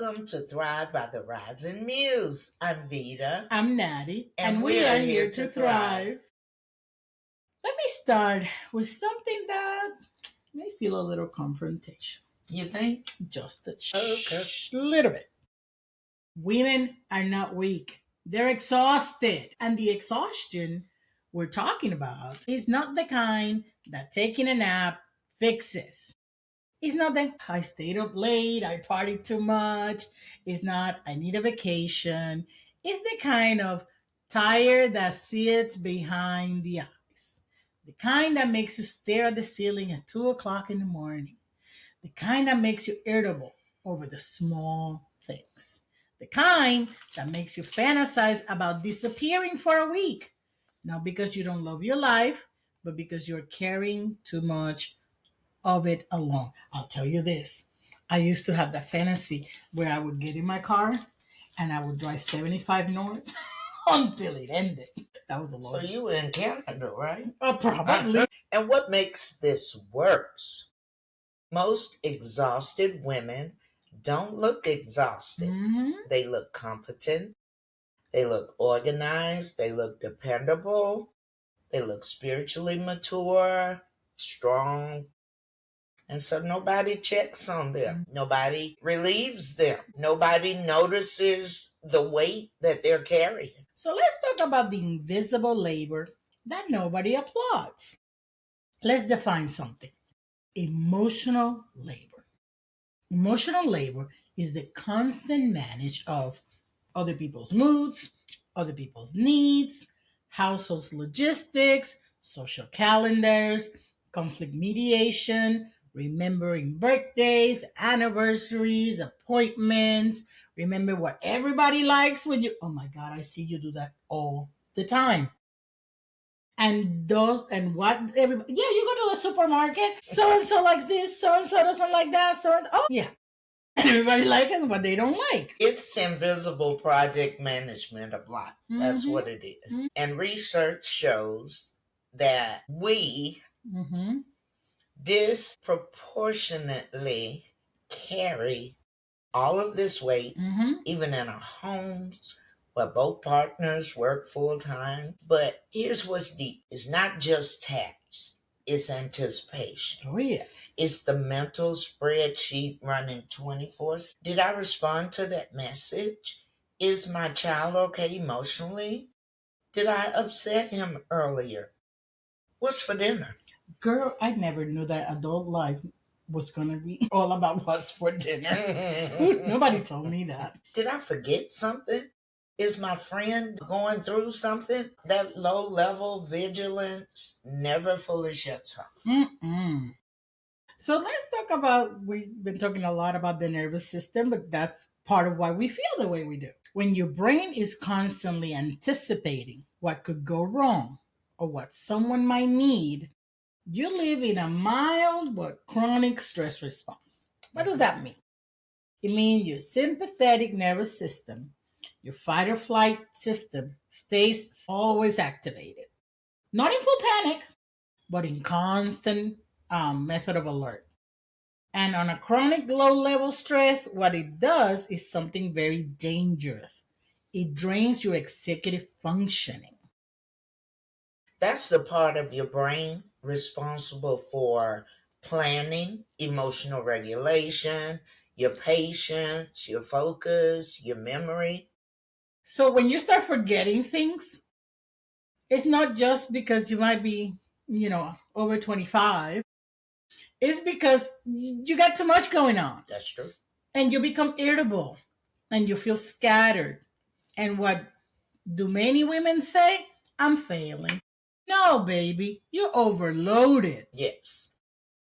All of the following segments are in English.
Welcome to Thrive by the Rising Muse. I'm Vida. I'm Naty, and we are here to thrive. Let me start with something that may feel a little confrontational. You think? Just a little bit. Women are not weak. They're exhausted. And the exhaustion we're talking about is not the kind that taking a nap fixes. It's not that I stayed up late, I partied too much. It's not I need a vacation. It's the kind of tired that sits behind the eyes. The kind that makes you stare at the ceiling at 2 o'clock in the morning. The kind that makes you irritable over the small things. The kind that makes you fantasize about disappearing for a week. Not because you don't love your life, but because you're carrying too much of it alone. I'll tell you this. I used to have that fantasy where I would get in my car and I would drive 75 north until it ended. That was a lot. So you were in Canada, right? Probably. And what makes this worse? Most exhausted women don't look exhausted. Mm-hmm. They look competent. They look organized. They look dependable. They look spiritually mature, strong. And so nobody checks on them. Nobody relieves them. Nobody notices the weight that they're carrying. So let's talk about the invisible labor that nobody applauds. Let's define something. Emotional labor. Emotional labor is the constant manage of other people's moods, other people's needs, household logistics, social calendars, conflict mediation, remembering birthdays, anniversaries, appointments. Remember what everybody likes when you, oh my God, I see you do that all the time. And what everybody, yeah, you go to the supermarket, so-and-so likes this, so-and-so doesn't like that, so-and-so, oh yeah. Everybody likes what they don't like. It's invisible project management of life. That's what it is. Mm-hmm. And research shows that we disproportionately carry all of this weight, even in our homes, where both partners work full time. But here's what's deep. It's not just tax. It's anticipation. Oh, yeah. It's the mental spreadsheet running 24/7. Did I respond to that message? Is my child okay emotionally? Did I upset him earlier? What's for dinner? Girl, I never knew that adult life was going to be all about what's for dinner. Nobody told me that. Did I forget something? Is my friend going through something? That low-level vigilance never fully shuts off. So let's talk about, we've been talking a lot about the nervous system, but that's part of why we feel the way we do. When your brain is constantly anticipating what could go wrong or what someone might need, you live in a mild but chronic stress response. What does that mean? It means your sympathetic nervous system, your fight or flight system, stays always activated. Not in full panic, but in constant method of alert. And on a chronic low-level stress, what it does is something very dangerous. It drains your executive functioning. That's the part of your brain responsible for planning, emotional regulation, your patience, your focus, your memory. So when you start forgetting things, it's not just because you might be, over 25. It's because you got too much going on. That's true. And you become irritable and you feel scattered. And what do many women say? I'm failing. No, baby, you're overloaded. Yes,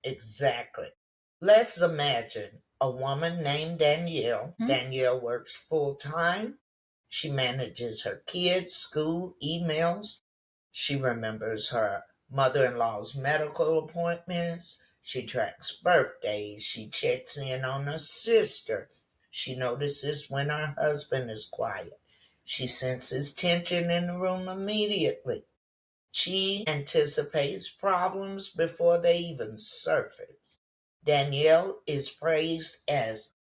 exactly. Let's imagine a woman named Danielle. Danielle works full-time. She manages her kids' school emails. She remembers her mother-in-law's medical appointments. She tracks birthdays. She checks in on her sister. She notices when her husband is quiet. She senses tension in the room immediately. She anticipates problems before they even surface. Danielle is praised as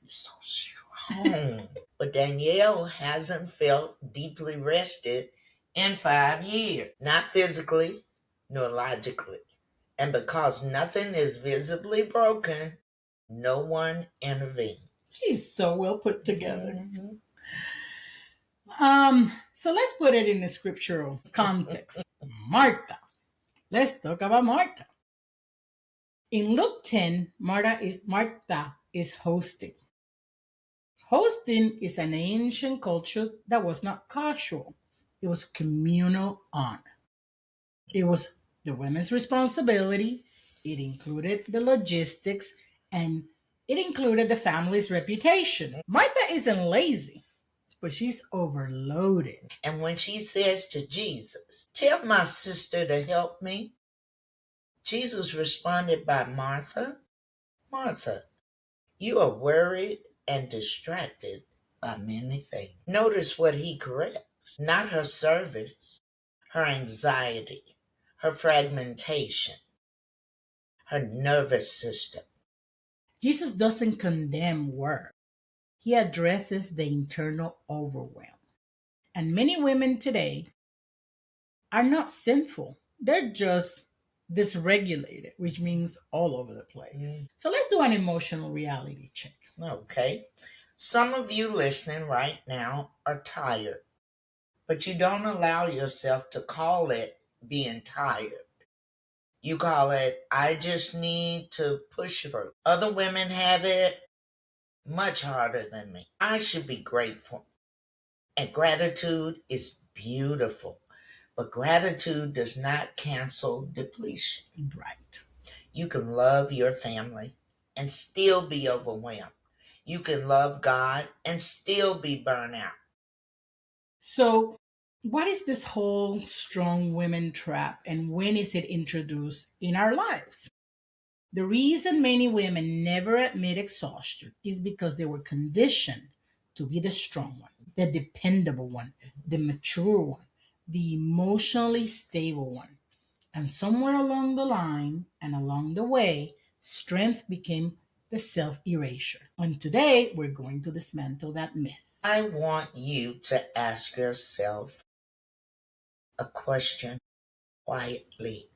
So strong. But Danielle hasn't felt deeply rested in 5 years, not physically nor logically. And because nothing is visibly broken, no one intervenes. She's so well put together. Mhm. So let's put it in the scriptural context. Martha. Let's talk about Martha. In Luke 10, Martha is hosting. Hosting is an ancient culture that was not casual. It was communal honor. It was the women's responsibility. It included the logistics and it included the family's reputation. Martha isn't lazy, but she's overloaded. And when she says to Jesus, "Tell my sister to help me," Jesus responded by, "Martha, Martha, you are worried and distracted by many things." Notice what he corrects: not her service, her anxiety, her fragmentation, her nervous system. Jesus doesn't condemn work, he addresses the internal overwhelm. And many women today are not sinful, they're just dysregulated, which means all over the place. So let's do an emotional reality check. Okay. Some of you listening right now are tired, but you don't allow yourself to call it being tired. You call it, "I just need to push through." Other women have it much harder than me. I should be grateful. And gratitude is beautiful. But gratitude does not cancel depletion. Right. You can love your family and still be overwhelmed. You can love God and still be burnt out. So, what is this whole strong women trap and when is it introduced in our lives? The reason many women never admit exhaustion is because they were conditioned to be the strong one, the dependable one, the mature one, the emotionally stable one. And somewhere along the line and along the way, strength became the self erasure. And today, we're going to dismantle that myth. I want you to ask yourself a question quietly.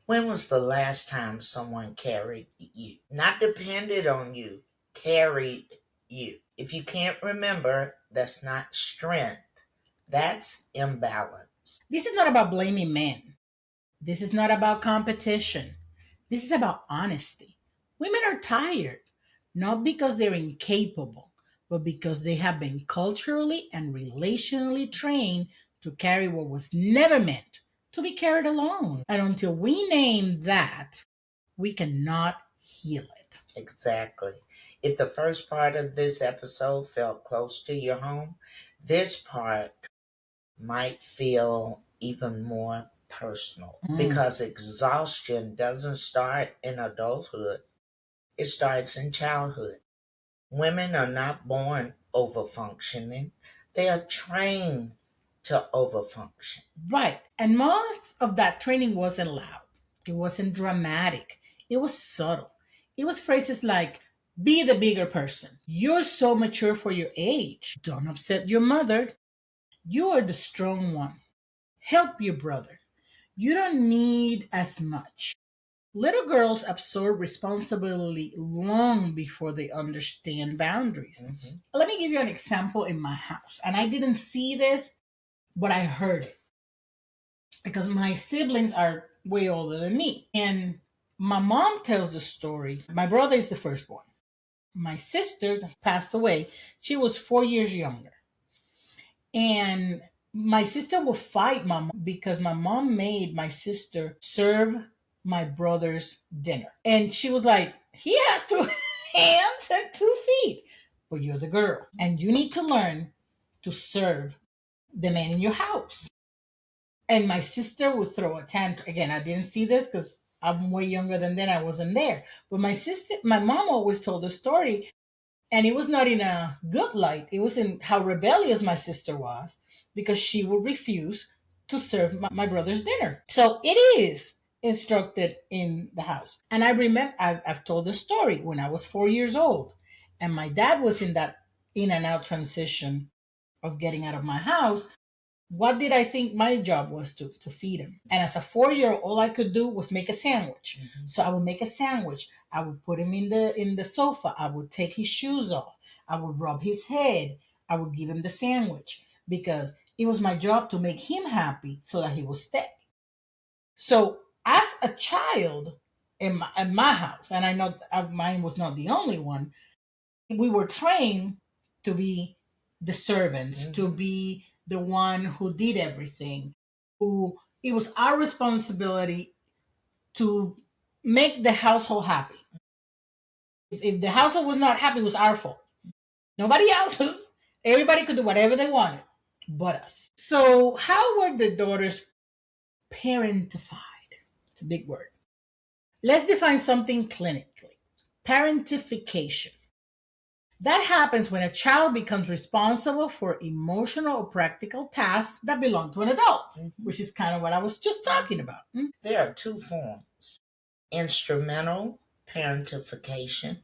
When was the last time someone carried you? Not depended on you, carried you. If you can't remember, that's not strength, that's imbalance. This is not about blaming men. This is not about competition. This is about honesty. Women are tired, not because they're incapable, but because they have been culturally and relationally trained to carry what was never meant to be carried alone. And until we name that, we cannot heal it. Exactly. If the first part of this episode felt close to your home, this part might feel even more personal because exhaustion doesn't start in adulthood, it starts in childhood. Women are not born overfunctioning, they are trained to overfunction. Right. And most of that training wasn't loud, it wasn't dramatic, it was subtle. It was phrases like, be the bigger person. You're so mature for your age. Don't upset your mother. You are the strong one. Help your brother. You don't need as much. Little girls absorb responsibility long before they understand boundaries. Let me give you an example in my house. And I didn't see this, but I heard it because my siblings are way older than me. And my mom tells the story. My brother is the firstborn. My sister passed away. She was 4 years younger. And my sister will fight my mom because my mom made my sister serve my brother's dinner. And she was like, he has two hands and 2 feet, but you're the girl. And you need to learn to serve the man in your house. And my sister would throw a tantrum. Again, I didn't see this because I'm way younger than then. I wasn't there. But my mom always told the story, and it was not in a good light. It was in how rebellious my sister was because she would refuse to serve my brother's dinner. So it is instructed in the house. And I remember, I've told the story when I was 4 years old. and my dad was in that in and out transition of getting out of my house, what did I think my job was to feed him? And as a 4-year-old, all I could do was make a sandwich. So I would make a sandwich. I would put him in the sofa. I would take his shoes off. I would rub his head. I would give him the sandwich because it was my job to make him happy so that he would stay. So as a child in my house, and I know mine was not the only one, we were trained to be the servants, to be the one who did everything, who it was our responsibility to make the household happy. If the household was not happy, it was our fault. Nobody else's. Everybody could do whatever they wanted, but us. So how were the daughters parentified? It's a big word. Let's define something clinically. Parentification. That happens when a child becomes responsible for emotional or practical tasks that belong to an adult, which is kind of what I was just talking about. There are two forms: instrumental parentification,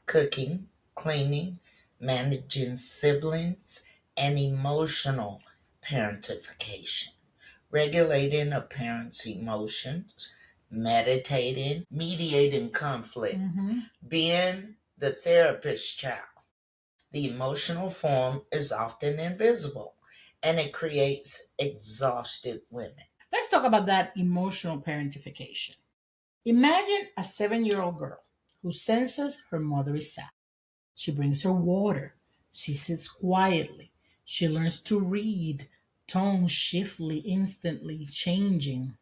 cooking, cleaning, managing siblings, and emotional parentification, regulating a parent's emotions, meditating, mediating conflict, being the therapist child. The emotional form is often invisible and it creates exhausted women. Let's talk about that emotional parentification. Imagine a 7-year-old girl who senses her mother is sad. She brings her water. She sits quietly. She learns to read, tone shiftly, instantly changing.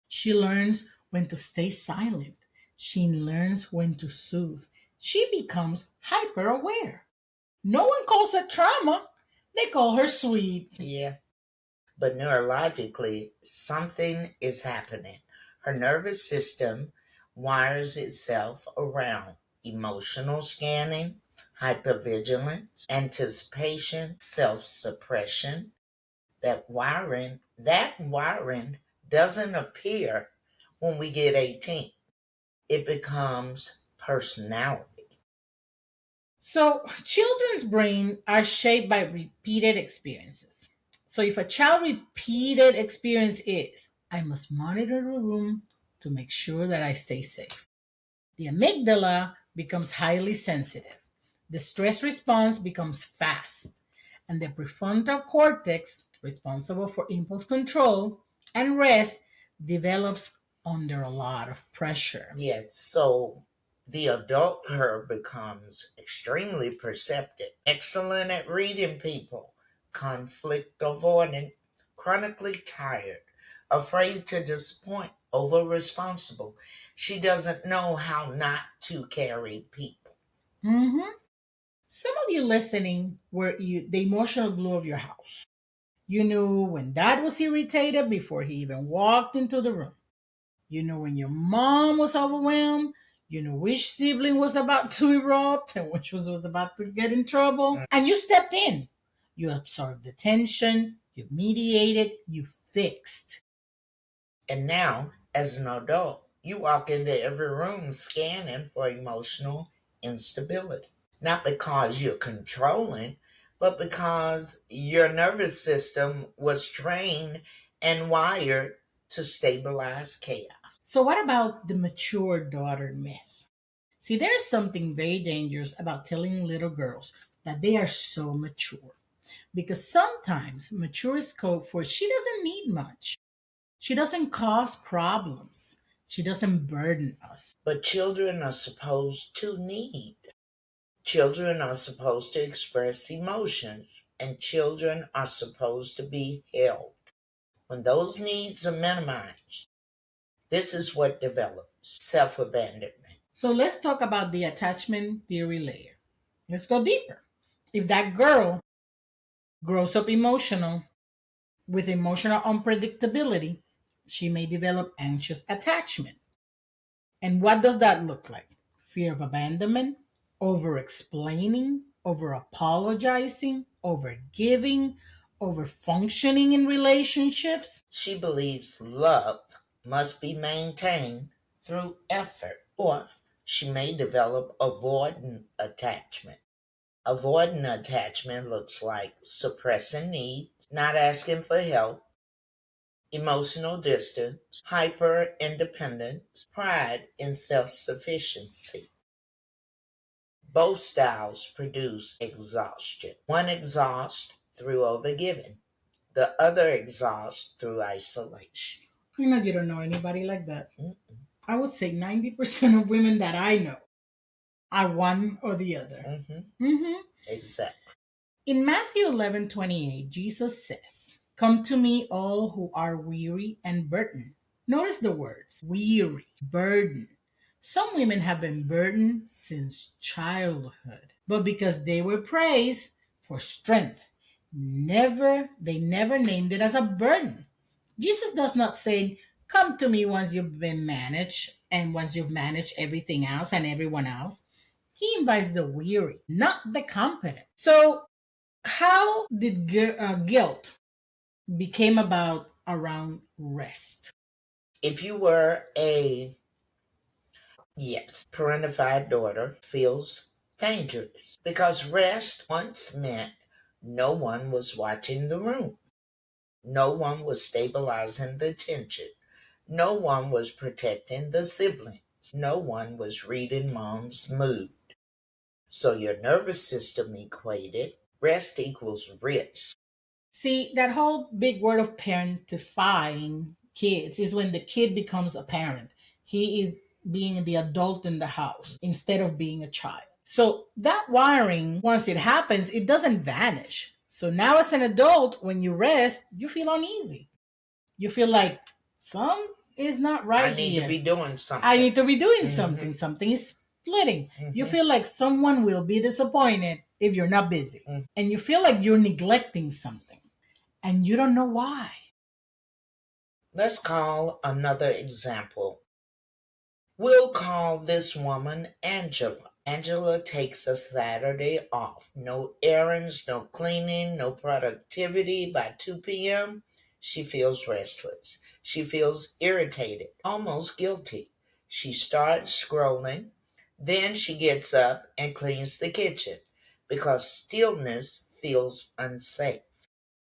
She learns when to stay silent. She learns when to soothe. She becomes hyper aware. No one calls it trauma. They call her sweet. Yeah. But neurologically, something is happening. Her nervous system wires itself around emotional scanning, hypervigilance, anticipation, self-suppression. That wiring doesn't appear when we get 18. It becomes personality. So, children's brains are shaped by repeated experiences. So, if a child repeated experience is, I must monitor the room to make sure that I stay safe. The amygdala becomes highly sensitive. The stress response becomes fast. And the prefrontal cortex, responsible for impulse control and rest, develops under a lot of pressure. Yes, so the adult her becomes extremely perceptive, excellent at reading people, conflict avoidant, chronically tired, afraid to disappoint, over responsible. She doesn't know how not to carry people. hmm Some of you listening were the emotional glue of your house. You knew when dad was irritated before he even walked into the room. You knew when your mom was overwhelmed. You knew which sibling was about to erupt and which was about to get in trouble. And you stepped in. You absorbed the tension. You mediated. You fixed. And now, as an adult, you walk into every room scanning for emotional instability. Not because you're controlling, but because your nervous system was trained and wired to stabilize chaos. So, what about the mature daughter myth? See, there's something very dangerous about telling little girls that they are so mature. Because sometimes mature is code for she doesn't need much. She doesn't cause problems. She doesn't burden us. But children are supposed to need. Children are supposed to express emotions, and children are supposed to be held. When those needs are minimized, this is what develops self abandonment. So let's talk about the attachment theory layer. Let's go deeper. If that girl grows up emotional with emotional unpredictability, she may develop anxious attachment. And what does that look like? Fear of abandonment, over explaining, over apologizing, over giving, over functioning in relationships. She believes love must be maintained through effort, or She may develop avoidant attachment. Avoidant attachment looks like suppressing needs, not asking for help, emotional distance, hyper independence, pride in self sufficiency. Both styles produce exhaustion. One exhausts through overgiving, the other exhausts through isolation. You know, you don't know anybody like that. Mm. I would say 90% of women that I know are one or the other. Exactly. In Matthew 11:28, Jesus says, "Come to me, all who are weary and burdened." Notice the words weary, burden. Some women have been burdened since childhood, but because they were praised for strength, they never named it as a burden. Jesus does not say, "Come to me once you've been managed and once you've managed everything else and everyone else." He invites the weary, not the competent. So, how did guilt became about around rest? If you were a, yes, parentified daughter, feels dangerous because rest once meant no one was watching the room. No one was stabilizing the tension. No one was protecting the siblings. No one was reading mom's mood. So your nervous system equated rest equals risk. See, that whole big word of parentifying kids is when the kid becomes a parent. He is being the adult in the house instead of being a child. So that wiring, once it happens, it doesn't vanish. So now as an adult, when you rest, you feel uneasy. You feel like some is not right I need here. to be doing something. I need to be doing something. Something is splitting. You feel like someone will be disappointed if you're not busy. And you feel like you're neglecting something and you don't know why. Let's call another example. We'll call this woman Angela. Angela takes a Saturday off. No errands, no cleaning, no productivity. By 2 p.m., she feels restless. She feels irritated, almost guilty. She starts scrolling. Then she gets up and cleans the kitchen because stillness feels unsafe.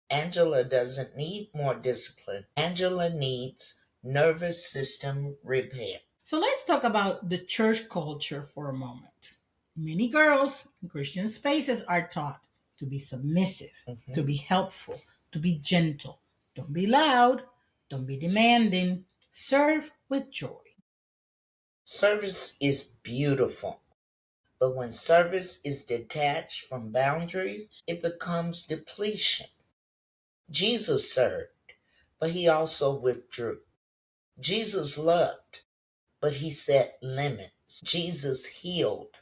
Angela doesn't need more discipline. Angela needs nervous system repair. So let's talk about the church culture for a moment. Many girls in Christian spaces are taught to be submissive, to be helpful, to be gentle. Don't be loud, don't be demanding, serve with joy. Service is beautiful, but when service is detached from boundaries, it becomes depletion. Jesus served, but he also withdrew. Jesus loved, but he set limits. Jesus healed,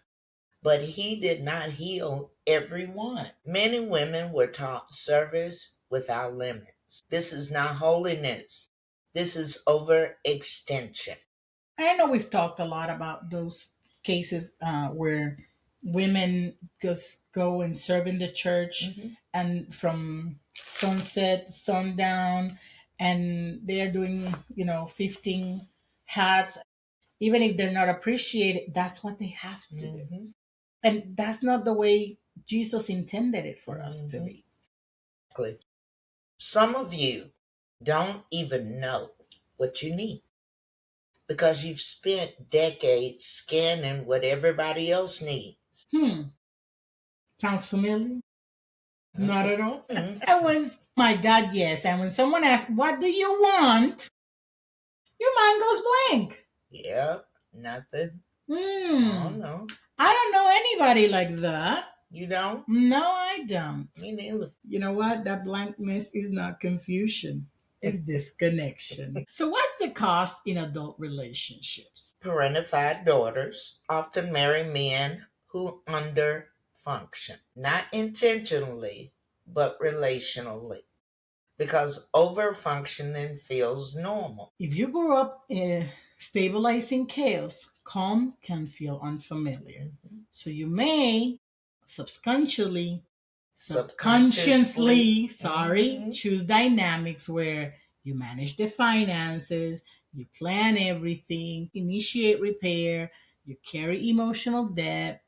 but he did not heal everyone. Many women were taught service without limits. This is not holiness. This is overextension. I know we've talked a lot about those cases where women just go and serve in the church and from sunset to sundown, and they're doing 15 hats. Even if they're not appreciated, that's what they have to do. And that's not the way Jesus intended it for us to be. Exactly. Some of you don't even know what you need because you've spent decades scanning what everybody else needs. Sounds familiar? Not at all. I was, my God, yes. And when someone asks, "What do you want?" your mind goes blank. Yeah, nothing. Oh, no. I don't know anybody like that. You don't? No, I don't. Me neither. You know what? That blankness is not confusion. It's disconnection. So what's the cost in adult relationships? Parentified daughters often marry men who underfunction, not intentionally, but relationally, because overfunctioning feels normal. If you grew up stabilizing chaos, calm can feel unfamiliar. So you may subconsciously, subconsciously, choose dynamics where you manage the finances, you plan everything, initiate repair, you carry emotional debt,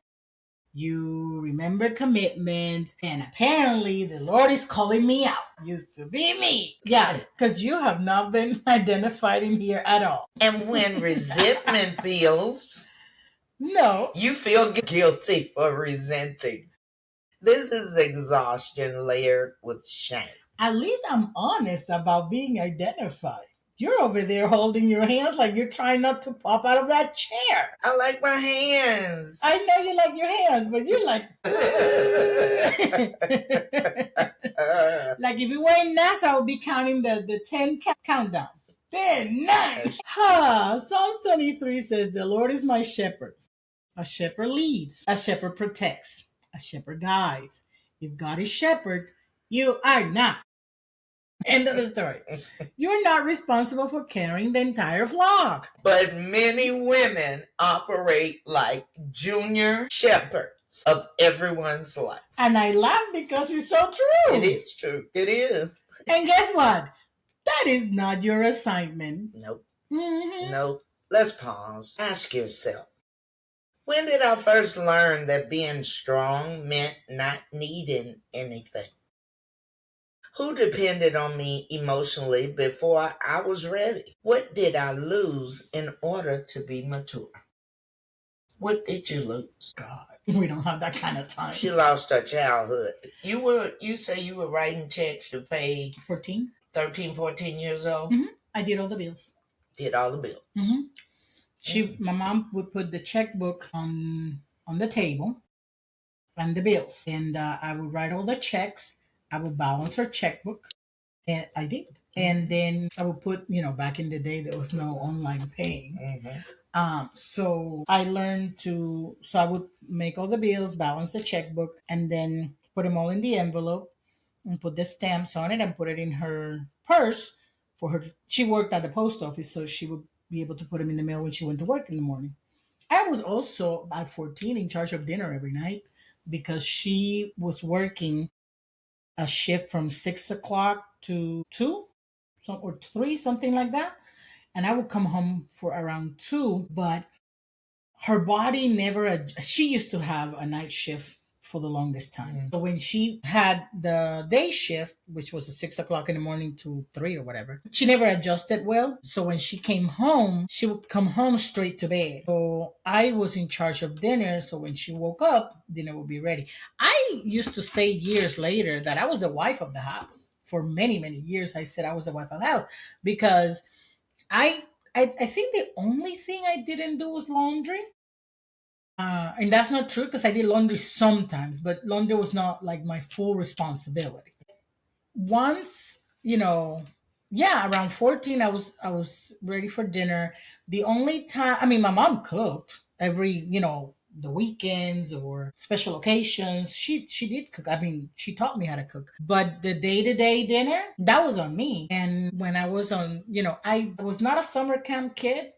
you remember commitments, and apparently the Lord is calling me out. Used to be me. Yeah, because you have not been identified in here at all. And when resentment builds, no, you feel guilty for resenting. This is exhaustion layered with shame. At least I'm honest about being identified. You're over there holding your hands like you're trying not to pop out of that chair. I like my hands. I know you like your hands, but you're like, like if you were in NASA, I would be counting the 10 countdown. 10, 9. Psalms 23 says, the Lord is my shepherd. A shepherd leads, a shepherd protects, a shepherd guides. If God is shepherd, you are not. End of the story. You're not responsible for carrying the entire flock. But many women operate like junior shepherds of everyone's life. And I laugh because it's so true. It is true. It is. And guess what? That is not your assignment. Nope. Mm-hmm. Nope. Let's pause. Ask yourself, when did I first learn that being strong meant not needing anything? Who depended on me emotionally before I was ready? What did I lose in order to be mature? What did you lose? God, we don't have that kind of time. She lost her childhood. You say you were writing checks to pay 13, 14 years old? Mm-hmm. I did all the bills. Did all the bills. Mm-hmm. My mom would put the checkbook on the table and the bills. And I would write all the checks. I would balance her checkbook. And I did. And then I would put, back in the day, there was no online paying. So I learned so I would make all the bills, balance the checkbook, and then put them all in the envelope and put the stamps on it and put it in her purse for her. She worked at the post office, so she would be able to put them in the mail when she went to work in the morning. I was also at 14 in charge of dinner every night because she was working a shift from 6 o'clock to 2 or 3, something like that. And I would come home for around 2, but her body never, she used to have a night shift for the longest time. So when she had the day shift, which was 6 o'clock in the morning to 3 or whatever, she never adjusted well. So when she came home, she would come home straight to bed. So I was in charge of dinner. So when she woke up, dinner would be ready. I used to say years later that I was the wife of the house. For many, many years, I said I was the wife of the house because I think the only thing I didn't do was laundry. And that's not true because I did laundry sometimes, but laundry was not like my full responsibility. Once, around 14, I was ready for dinner. The only time, my mom cooked every, the weekends or special occasions. She did cook. She taught me how to cook. But the day-to-day dinner, that was on me. And when I was on, I was not a summer camp kid.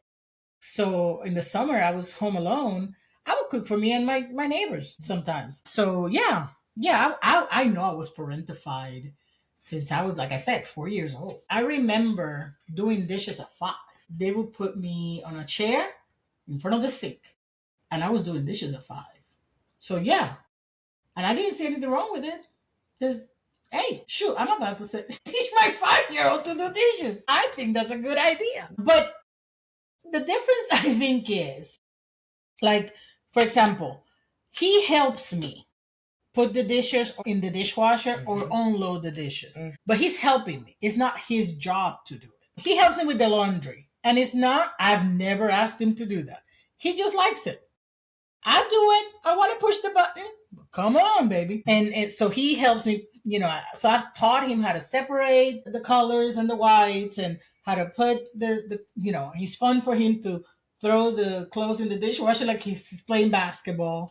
So in the summer, I was home alone. I would cook for me and my neighbors sometimes. So I know I was parentified since I was, like I said, 4 years old. I remember doing dishes at 5. They would put me on a chair in front of the sink, and I was doing dishes at 5. So yeah, and I didn't see anything wrong with it because, hey, shoot, I'm about to teach my 5-year-old to do dishes. I think that's a good idea. But the difference, I think, is like, for example, he helps me put the dishes in the dishwasher or unload the dishes. But he's helping me. It's not his job to do it. He helps me with the laundry. And I've never asked him to do that. He just likes it. I do it. I want to push the button. Come on, baby. And so he helps me, so I've taught him how to separate the colors and the whites and how to put it's fun for him to throw the clothes in the dishwasher like he's playing basketball.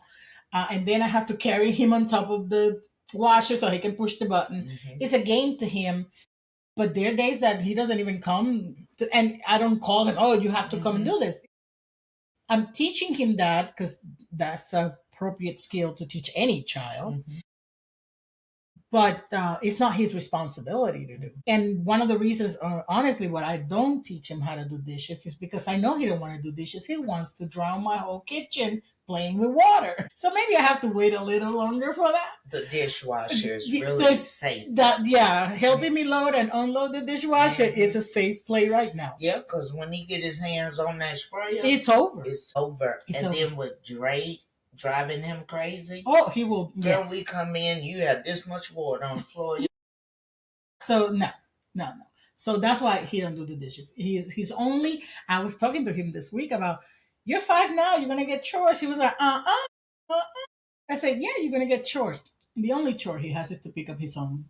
And then I have to carry him on top of the washer so he can push the button. It's a game to him. But there are days that he doesn't even come and I don't call him, oh, you have to come and do this. I'm teaching him that because that's an appropriate skill to teach any child. but it's not his responsibility to do. And one of the reasons, honestly, what I don't teach him how to do dishes is because I know he don't want to do dishes. He wants to drown my whole kitchen playing with water. So maybe I have to wait a little longer for that. The dishwasher is really safe. That, yeah, helping me load and unload the dishwasher is a safe play right now. Yeah, because when he get his hands on that sprayer, it's over. It's over. It's and over. Then with Drake driving him crazy. Oh, he will. Girl, we come in, you have this much water on the floor. So no. So that's why he don't do the dishes. He's only. I was talking to him this week about, you're 5 now, you're gonna get chores. He was like, I said, yeah, you're gonna get chores. The only chore he has is to pick up his own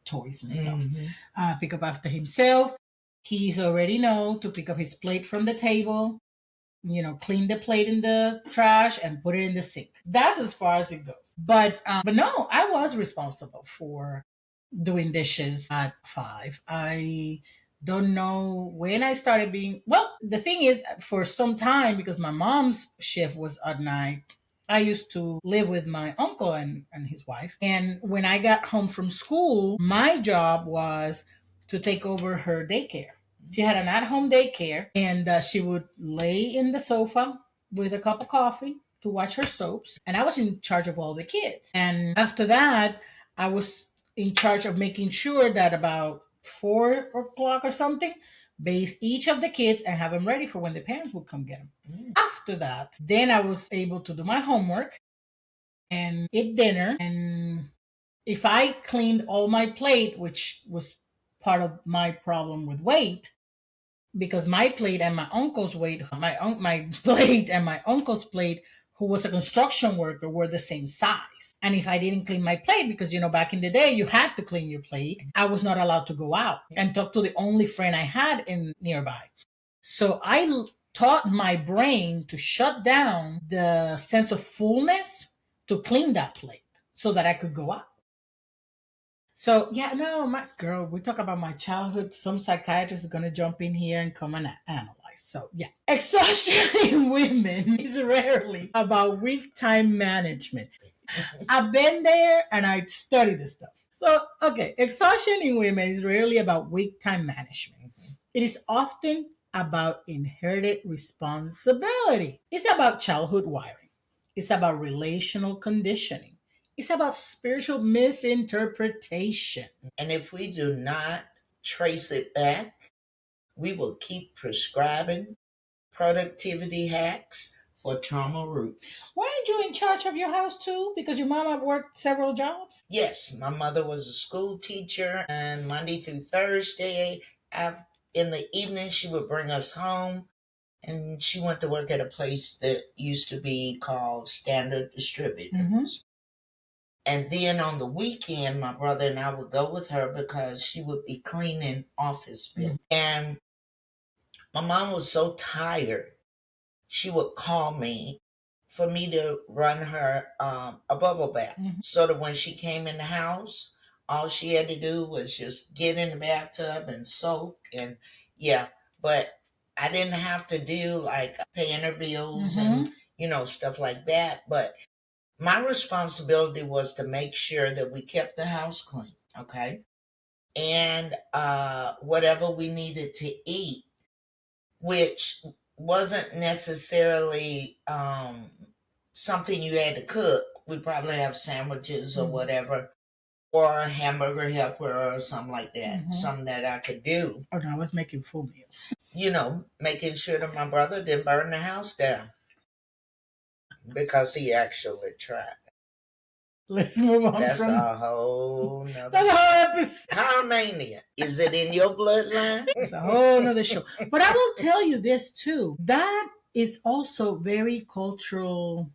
toys and stuff. Pick up after himself. He's already know to pick up his plate from the table. Clean the plate in the trash and put it in the sink. That's as far as it goes. But no, I was responsible for doing dishes at 5. I don't know when I started being. Well, the thing is, for some time, because my mom's shift was at night, I used to live with my uncle and his wife. And when I got home from school, my job was to take over her daycare. She had an at-home daycare, and she would lay in the sofa with a cup of coffee to watch her soaps. And I was in charge of all the kids. And after that, I was in charge of making sure that about 4 o'clock or something, bathe each of the kids and have them ready for when the parents would come get them. After that, then I was able to do my homework and eat dinner. And if I cleaned all my plate, which was part of my problem with weight, because my plate and my uncle's weight, my plate and my uncle's plate, who was a construction worker, were the same size. And if I didn't clean my plate, because back in the day you had to clean your plate, I was not allowed to go out and talk to the only friend I had in nearby. So I taught my brain to shut down the sense of fullness to clean that plate so that I could go out. So yeah, no, my girl, we talk about my childhood. Some psychiatrist is gonna jump in here and come and analyze. So yeah, exhaustion in women is rarely about weak time management. I've been there and I study this stuff. So okay, exhaustion in women is rarely about weak time management. It is often about inherited responsibility. It's about childhood wiring. It's about relational conditioning. It's about spiritual misinterpretation. And if we do not trace it back, we will keep prescribing productivity hacks for trauma roots. Weren't you in charge of your house too? Because your mama worked several jobs? Yes, my mother was a school teacher, and Monday through Thursday, in the evening, she would bring us home. And she went to work at a place that used to be called Standard Distributors. And then on the weekend, my brother and I would go with her because she would be cleaning office buildings. And my mom was so tired, she would call me for me to run her a bubble bath. So that when she came in the house, all she had to do was just get in the bathtub and soak. And yeah, but I didn't have to do like paying her bills and, stuff like that. But my responsibility was to make sure that we kept the house clean, okay? And whatever we needed to eat, which wasn't necessarily something you had to cook. We probably have sandwiches or whatever, or a hamburger helper or something like that, something that I could do. Oh no, I was making full meals. Making sure that my brother didn't burn the house down. Because he actually tried. Let's move on. That's a whole nother. That's a whole episode. Pyromania. Is it in your bloodline? It's a whole nother show. But I will tell you this too. That is also very culturally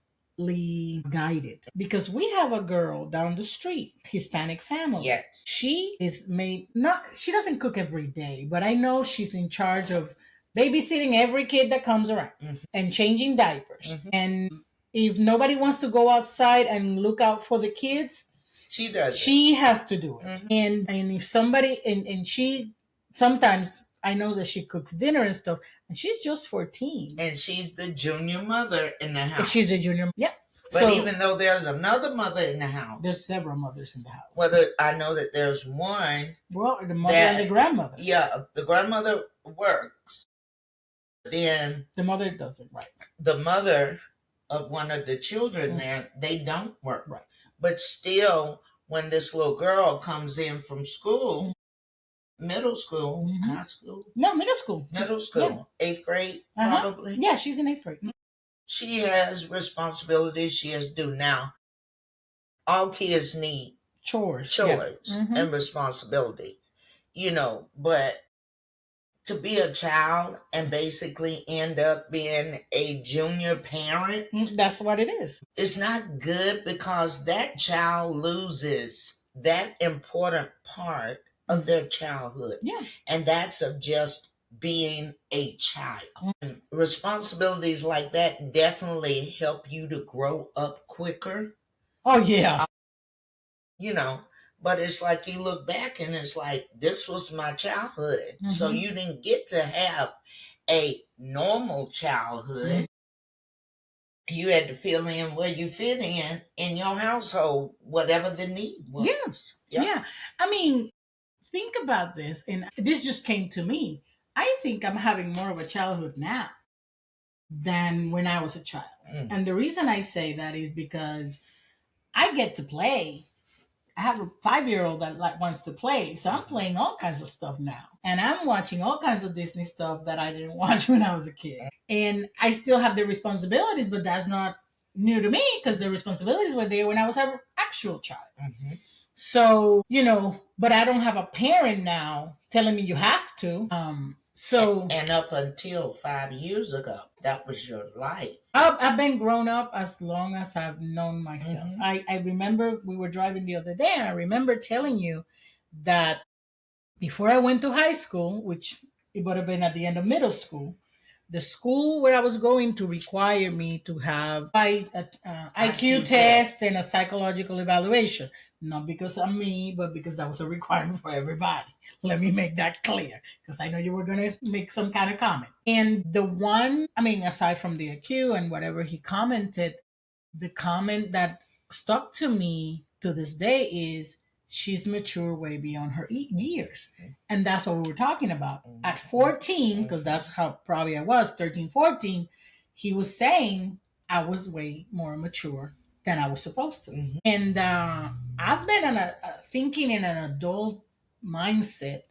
guided, because we have a girl down the street, Hispanic family. Yes. She she doesn't cook every day, but I know she's in charge of babysitting every kid that comes around and changing diapers. And if nobody wants to go outside and look out for the kids, she does. She has to do it. And if somebody and she sometimes, I know that she cooks dinner and stuff, and she's just 14. And she's the junior mother in the house. She's the junior. Yep. But even though there's another mother in the house, there's several mothers in the house. Whether I know that there's one. Well, the mother and the grandmother. Yeah, the grandmother works. Then the mother doesn't, right? The mother of one of the children there, they don't work. Right. But still, when this little girl comes in from school, middle school, high school? No, middle school. Middle school. Yeah. 8th grade, probably? Yeah, she's in 8th grade. She has responsibilities she has to do. Now, all kids need chores and responsibility, but to be a child and basically end up being a junior parent. That's what it is. It's not good because that child loses that important part of their childhood. Yeah. And that's of just being a child. Responsibilities like that definitely help you to grow up quicker. Oh, yeah. But it's like you look back and it's like, this was my childhood. So you didn't get to have a normal childhood. You had to fill in where you fit in your household, whatever the need was. Yes. Yeah. I mean, think about this. And this just came to me. I think I'm having more of a childhood now than when I was a child. And the reason I say that is because I get to play. I have a 5-year-old that wants to play. So I'm playing all kinds of stuff now. And I'm watching all kinds of Disney stuff that I didn't watch when I was a kid. And I still have the responsibilities, but that's not new to me because the responsibilities were there when I was an actual child. So, but I don't have a parent now telling me you have to. And up until 5 years ago, that was your life. I've been grown up as long as I've known myself. I remember we were driving the other day, and I remember telling you that before I went to high school, which it would have been at the end of middle school, the school where I was going to require me to have an IQ test and a psychological evaluation. Not because of me, but because that was a requirement for everybody. Let me make that clear, because I know you were going to make some kind of comment. And the one, aside from the IQ and whatever he commented, the comment that stuck to me to this day is, she's mature way beyond her years. And that's what we were talking about. At 14, because that's how probably I was, 13, 14, he was saying I was way more mature than I was supposed to. And I've been thinking in an adult mindset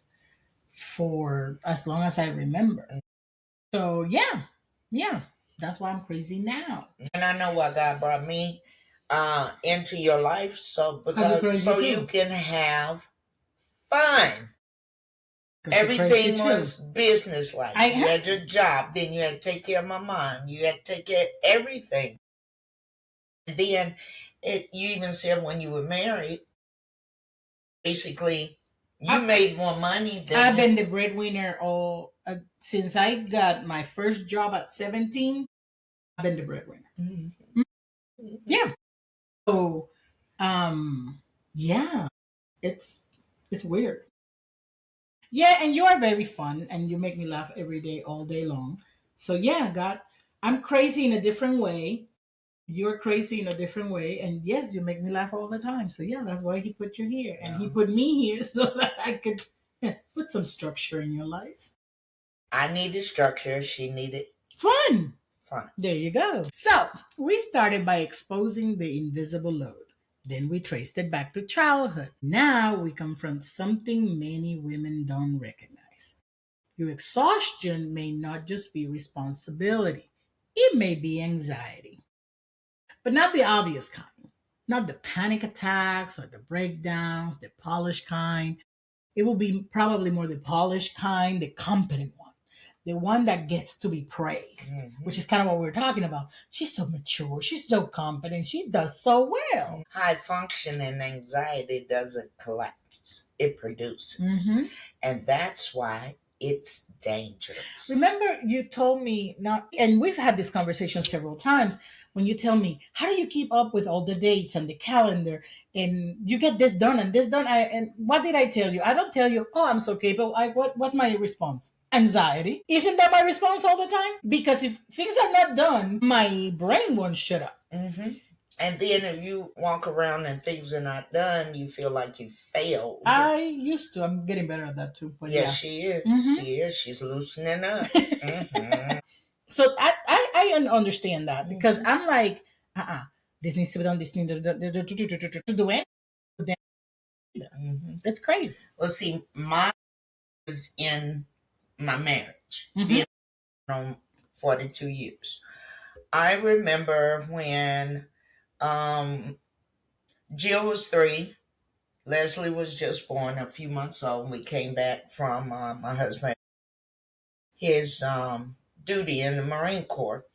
for as long as I remember. So yeah, that's why I'm crazy now. And I know why God brought me into your life, so you can have fun. Everything was business-like. You had your job, then you had to take care of my mom, you had to take care of everything. And then you even said when you were married, basically you made more money than I've been the breadwinner since I got my first job at 17. I've been the breadwinner. Yeah. So, yeah, it's weird. Yeah, and you are very fun, and you make me laugh every day, all day long. So yeah, God, I'm crazy in a different way. You're crazy in a different way, and yes, you make me laugh all the time. So yeah, that's why He put you here, and He put me here so that I could put some structure in your life. I needed structure. She needed fun. There you go. So we started by exposing the invisible load. Then we traced it back to childhood. Now we confront something many women don't recognize. Your exhaustion may not just be responsibility. It may be anxiety. But not the obvious kind. Not the panic attacks or the breakdowns, the polished kind. It will be probably more the polished kind, the competent one. The one that gets to be praised, which is kind of what we were talking about. She's so mature. She's so competent. She does so well. High functioning anxiety doesn't collapse. It produces. And that's why it's dangerous. Remember, you told me, and we've had this conversation several times, when you tell me, how do you keep up with all the dates and the calendar, and you get this done and this done? And what did I tell you? I don't tell you, oh, I'm so capable. What's my response? Anxiety. Isn't that my response all the time? Because if things are not done, my brain won't shut up. And then if you walk around and things are not done, you feel like you failed. I used to. I'm getting better at that too. But Yes, yeah. she is. She is. She's loosening up. So I understand that because I'm like, this needs to be done. This needs to do it. It's crazy. Well, see, mine is in my marriage, being on 42 years. I remember when Jill was 3, Leslie was just born a few months old. We came back from my husband, his duty in the Marine Corps.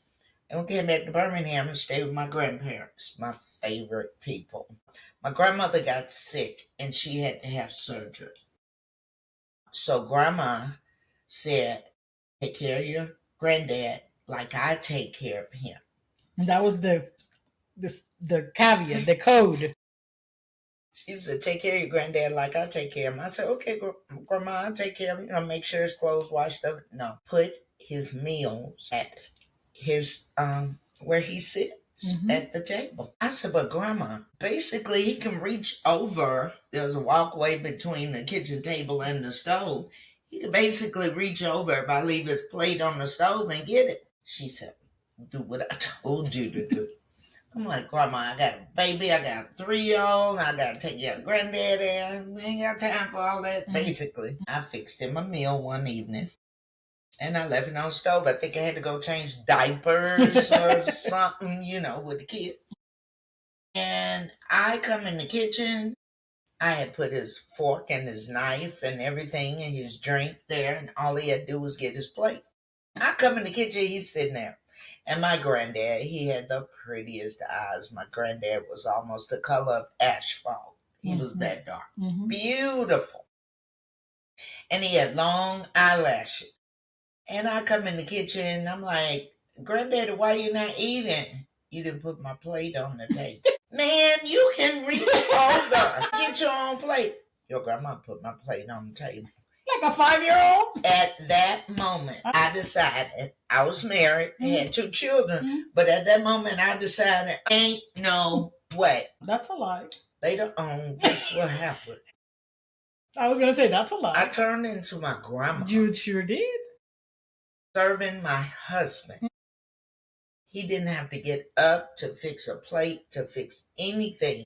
And we came back to Birmingham and stayed with my grandparents, my favorite people. My grandmother got sick and she had to have surgery. So grandma said, take care of your granddad like I take care of him. And that was the caveat, the code. She said, take care of your granddad like I take care of him. I said, okay, grandma, I'll take care of him. Make sure his clothes washed up. No, put his meals at his where he sits at the table. I said, but grandma, basically he can reach over. There's a walkway between the kitchen table and the stove. He can basically reach over if I leave his plate on the stove and get it. She said, do what I told you to do. I'm like, grandma, I got a baby, I got a 3-year-old, I got to take care of granddaddy. I ain't got time for all that. Basically, I fixed him a meal one evening. And I left it on the stove. I think I had to go change diapers or something, with the kids. And I come in the kitchen. I had put his fork and his knife and everything and his drink there. And all he had to do was get his plate. I come in the kitchen. He's sitting there. And my granddad, he had the prettiest eyes. My granddad was almost the color of asphalt. He was that dark. Beautiful. And he had long eyelashes. And I come in the kitchen, I'm like, Granddaddy, why you not eating? You didn't put my plate on the table. Man, you can reach over. Get your own plate. Your grandma put my plate on the table. Like a 5-year-old? At that moment, I decided, I was married, had 2 children, but at that moment, I decided, ain't no way. That's a lie. Later on, guess what happened? I was going to say, that's a lie. I turned into my grandma. You sure did. Serving my husband. He didn't have to get up to fix a plate, to fix anything.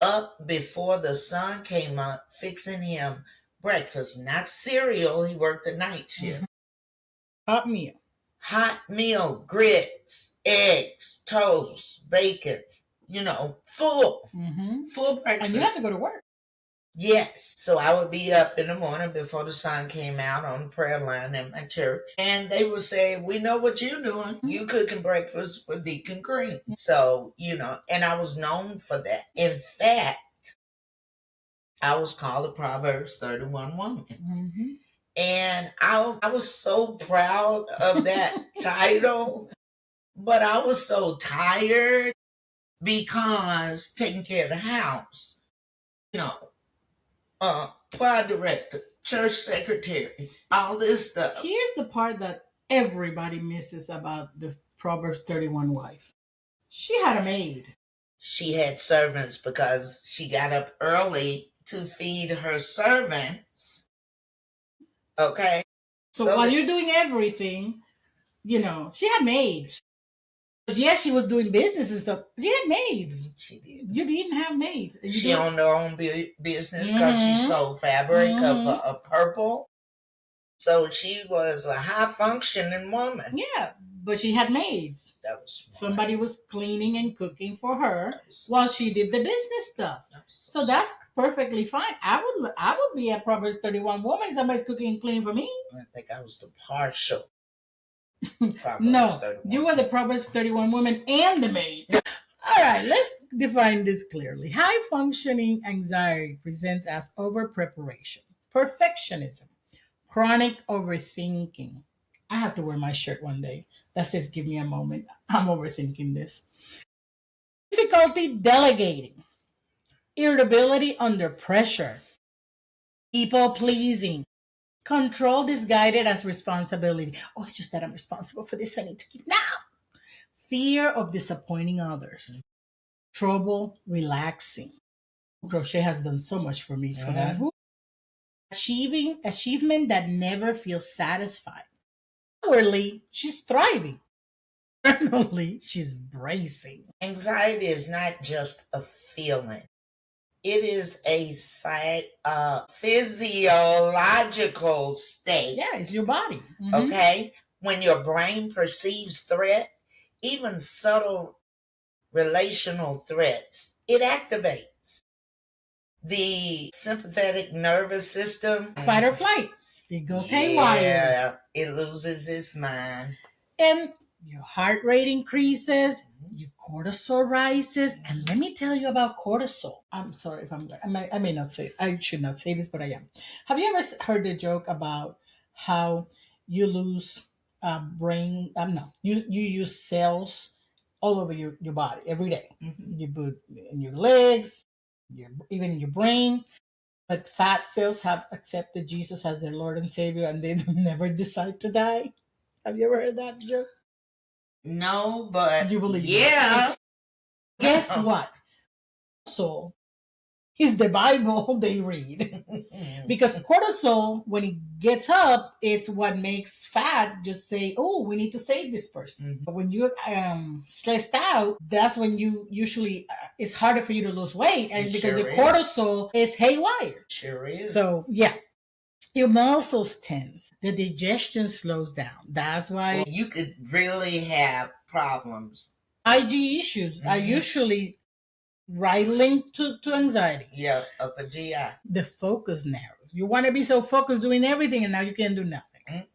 Up before the sun came up, fixing him breakfast, not cereal. He worked the night shift. Hot meal. Hot meal, grits, eggs, toast, bacon, full. Full breakfast. And you have to go to work. Yes. So I would be up in the morning before the sun came out on the prayer line at my church. And they would say, we know what you're doing. You cooking breakfast for Deacon Green. So, and I was known for that. In fact, I was called a Proverbs 31 woman. And I was so proud of that title. But I was so tired because taking care of the house, choir director, church secretary, all this stuff. Here's the part that everybody misses about the Proverbs 31 wife. She had a maid. She had servants because she got up early to feed her servants. Okay? So while you're doing everything, she had maids. Yes, she was doing business and stuff. She had maids. She did. You didn't have maids. She owned her own business because she sold fabric of purple. So she was a high-functioning woman. Yeah, but she had maids. That was smart. Somebody was cleaning and cooking for her while she did the business stuff. So that's perfectly fine. I would be a Proverbs 31 woman. Somebody's cooking and cleaning for me. I think I was the partial. No, you were the Proverbs 31 woman and the maid. All right, let's define this clearly. High functioning anxiety presents as over preparation, perfectionism, chronic overthinking. I have to wear my shirt one day that says, give me a moment. I'm overthinking this. Difficulty delegating, irritability under pressure, people pleasing, control disguised as responsibility. Oh, it's just that I'm responsible for this. I need to keep now. Fear of disappointing others. trouble relaxing. Crochet has done so much for me for that. Achievement that never feels satisfied. Outwardly, she's thriving. Internally, she's bracing. Anxiety is not just a feeling. It is a physiological state. Yeah, it's your body. Okay? When your brain perceives threat, even subtle relational threats, it activates. The sympathetic nervous system, Fight or flight. It goes haywire. Yeah, it loses its mind. And your heart rate increases, your cortisol rises. And let me tell you about cortisol. I'm sorry if I may not say, I should not say this, but I am. Have you ever heard the joke about how you lose brain? No, you use cells all over your body every day. You put in your legs, even in your brain. But fat cells have accepted Jesus as their Lord and Savior, and they never decide to die. Have you ever heard that joke? No, but You believe yeah. it? Guess what? So is the Bible they read. Because cortisol, when it gets up, it's what makes fat just say, oh, we need to save this person. But when you're stressed out, that's when you usually, it's harder for you to lose weight. And It because sure your cortisol is haywire. Sure is. So, yeah. Your muscles tense. The digestion slows down. That's why you could really have problems. IG issues are usually right linked to anxiety. Yeah, upper GI. The focus narrows. You want to be so focused doing everything, and now you can't do nothing.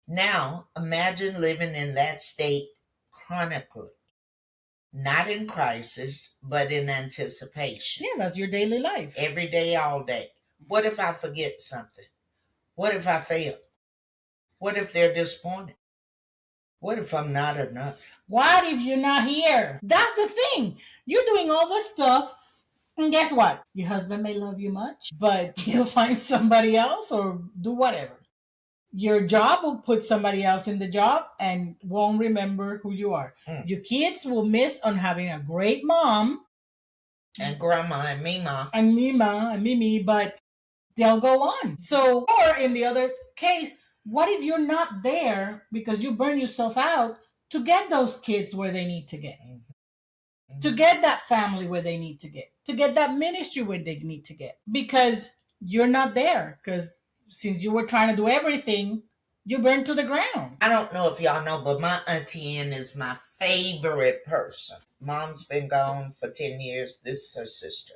Now, imagine living in that state chronically. Not in crisis, but in anticipation. Yeah, that's your daily life. Every day, all day. What if I forget something? What if I fail? What if they're disappointed? What if I'm not enough? What if you're not here? That's the thing. You're doing all this stuff, and guess what? Your husband may love you much, but he'll find somebody else or do whatever. Your job will put somebody else in the job and won't remember who you are. Your kids will miss on having a great mom. And grandma and Mima. And Mima and Mimi, but they'll go on. So, or in the other case, what if you're not there because you burn yourself out to get those kids where they need to get? To get that family where they need to get that ministry where they need to get, because you're not there, because since you were trying to do everything, you burned to the ground. I don't know if y'all know, but my Auntie Ann is my favorite person. Mom's been gone for 10 years. This is her sister.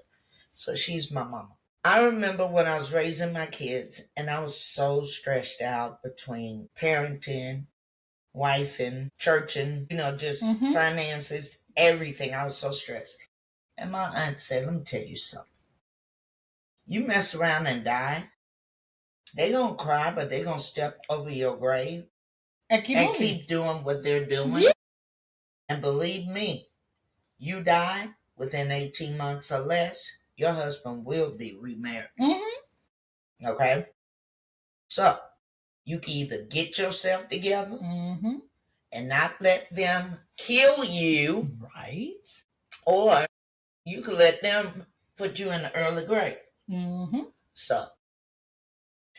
So she's my mama. I remember when I was raising my kids and I was so stressed out between parenting, wifing, churching, just finances, everything. I was so stressed. And my aunt said, let me tell you something. You mess around and die, they gonna cry, but they gonna step over your grave and keep doing what they're doing. Yeah. And believe me, you die within 18 months or less, your husband will be remarried. Okay? So, you can either get yourself together and not let them kill you. Right. Or you can let them put you in the early grave. So,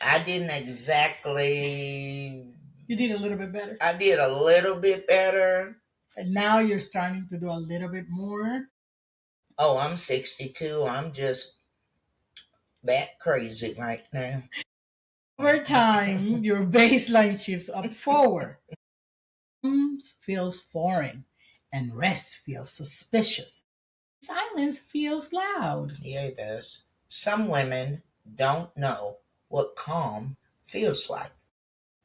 I didn't exactly... You did a little bit better. I did a little bit better. And now you're starting to do a little bit more. Oh, I'm 62. I'm just bat crazy right now. Over time, your baseline shifts up forward. Feels foreign, and rest feels suspicious. Silence feels loud. Yeah, it does. Some women don't know what calm feels like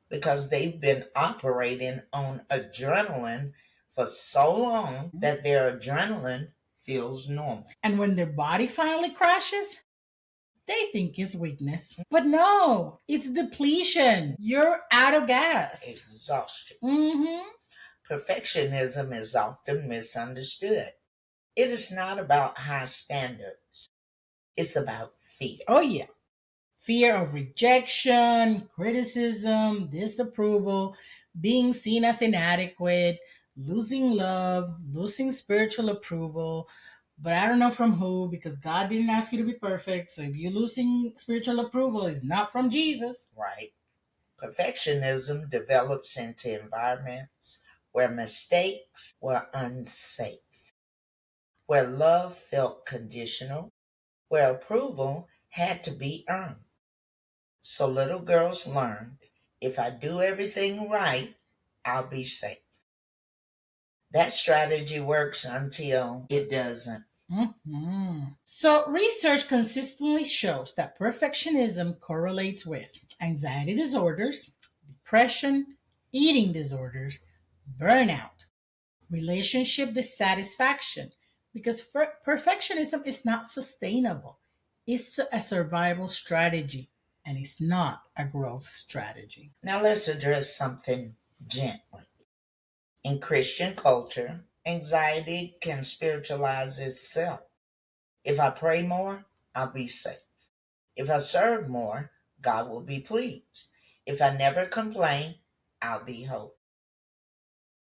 because they've been operating on adrenaline for so long that their adrenaline feels normal. And when their body finally crashes, they think it's weakness. But no, it's depletion. You're out of gas. Exhaustion. Perfectionism is often misunderstood. It is not about high standards. It's about fear. Oh, yeah. Fear of rejection, criticism, disapproval, being seen as inadequate, losing love, losing spiritual approval. But I don't know from who because God didn't ask you to be perfect. So if you're losing spiritual approval, it's not from Jesus. Right. Perfectionism develops into environments where mistakes were unsafe, where love felt conditional, where approval had to be earned. So little girls learned, if I do everything right, I'll be safe. That strategy works until it doesn't. So, research consistently shows that perfectionism correlates with anxiety disorders, depression, eating disorders, burnout, relationship dissatisfaction, because perfectionism is not sustainable. It's a survival strategy and it's not a growth strategy. Now let's address something gently. In Christian culture, anxiety can spiritualize itself. If I pray more, I'll be safe. If I serve more, God will be pleased. If I never complain, I'll be whole.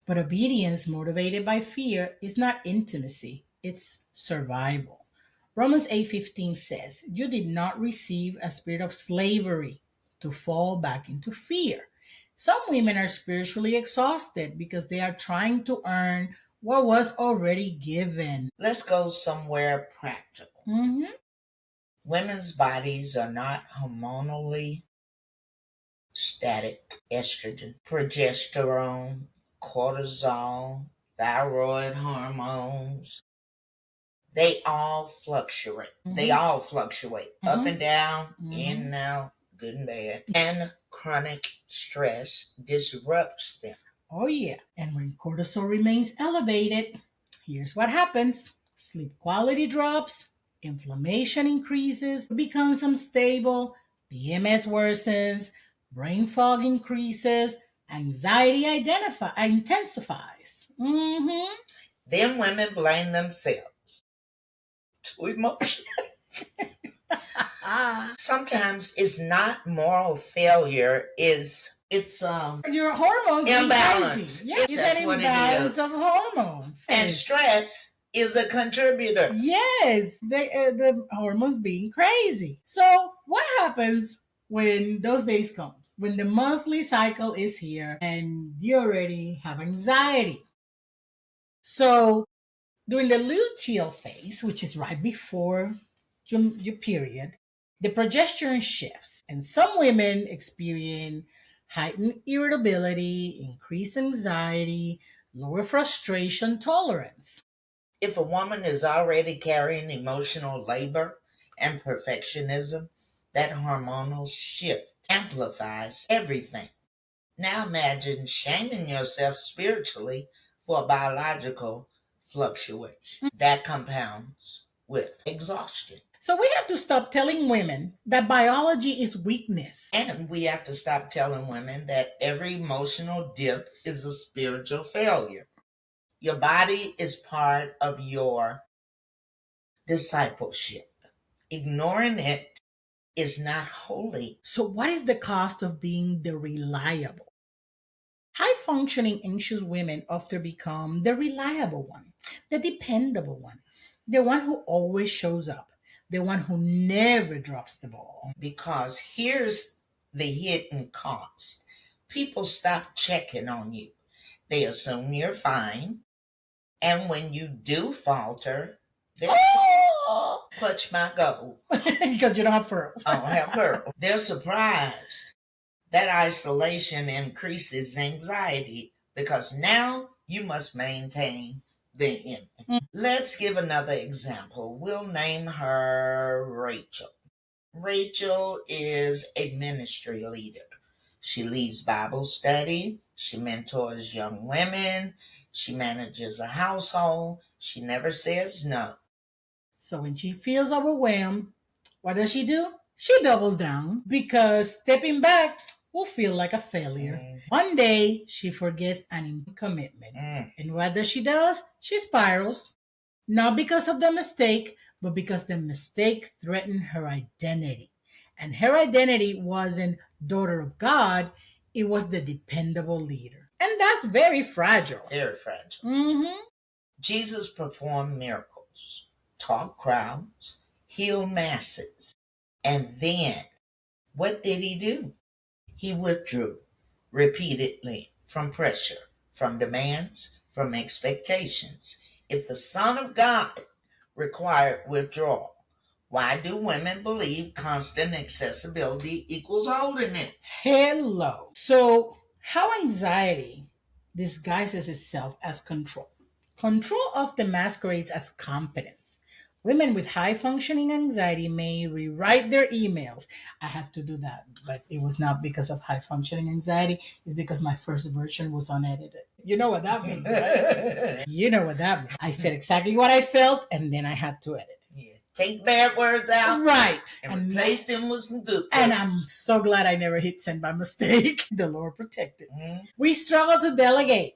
But obedience motivated by fear is not intimacy, it's survival. Romans 8:15 says, "You did not receive a spirit of slavery to fall back into fear." Some women are spiritually exhausted because they are trying to earn what was already given. Let's go somewhere practical. Women's bodies are not hormonally static. Estrogen, progesterone, cortisol, thyroid hormones, they all fluctuate. They all fluctuate up and down, in and out, good and bad. And chronic stress disrupts them. Oh, yeah. And when cortisol remains elevated, here's what happens: sleep quality drops, inflammation increases, becomes unstable, PMS worsens, brain fog increases, anxiety intensifies. Then women blame themselves. Too emotional. Sometimes it's not moral failure, it's your hormones imbalance. Crazy. Yeah, That's an what it imbalance is. of hormones. And stress is a contributor. Yes, the hormones being crazy. So what happens when those days comes? When the monthly cycle is here and you already have anxiety. So during the luteal phase, which is right before your period, the progesterone shifts, and some women experience heightened irritability, increased anxiety, lower frustration tolerance. If a woman is already carrying emotional labor and perfectionism, that hormonal shift amplifies everything. Now imagine shaming yourself spiritually for a biological fluctuation. That compounds with exhaustion. So we have to stop telling women that biology is weakness. And we have to stop telling women that every emotional dip is a spiritual failure. Your body is part of your discipleship. Ignoring it is not holy. So, what is the cost of being the reliable? High functioning anxious women often become the reliable one, the dependable one, the one who always shows up, the one who never drops the ball. Because here's the hidden cost: people stop checking on you, they assume you're fine. And when you do falter, they're clutch my gold. Because you don't have pearls. I don't have pearls. They're surprised. That isolation increases anxiety because now you must maintain the image. Let's give another example. We'll name her Rachel. Rachel is a ministry leader. She leads Bible study. She mentors young women. She manages a household. She never says no. So when she feels overwhelmed, what does she do? She doubles down because stepping back will feel like a failure. One day she forgets an commitment. And what does? She spirals. Not because of the mistake, but because the mistake threatened her identity. And her identity wasn't daughter of God, it was the dependable leader. And that's very fragile. Very fragile. Mm-hmm. Jesus performed miracles, taught crowds, healed masses. And then, what did he do? He withdrew repeatedly from pressure, from demands, from expectations. If the Son of God required withdrawal, why do women believe constant accessibility equals holiness? Hello. So, how anxiety disguises itself as control. Control often masquerades as competence. Women with high functioning anxiety may rewrite their emails. I had to do that, but it was not because of high functioning anxiety. It's because my first version was unedited. You know what that means, right? You know what that means. I said exactly what I felt, and then I had to edit. Yeah. Take bad words out. Right. And replace them with some good words. And I'm so glad I never hit send by mistake. The Lord protected. We struggle to delegate.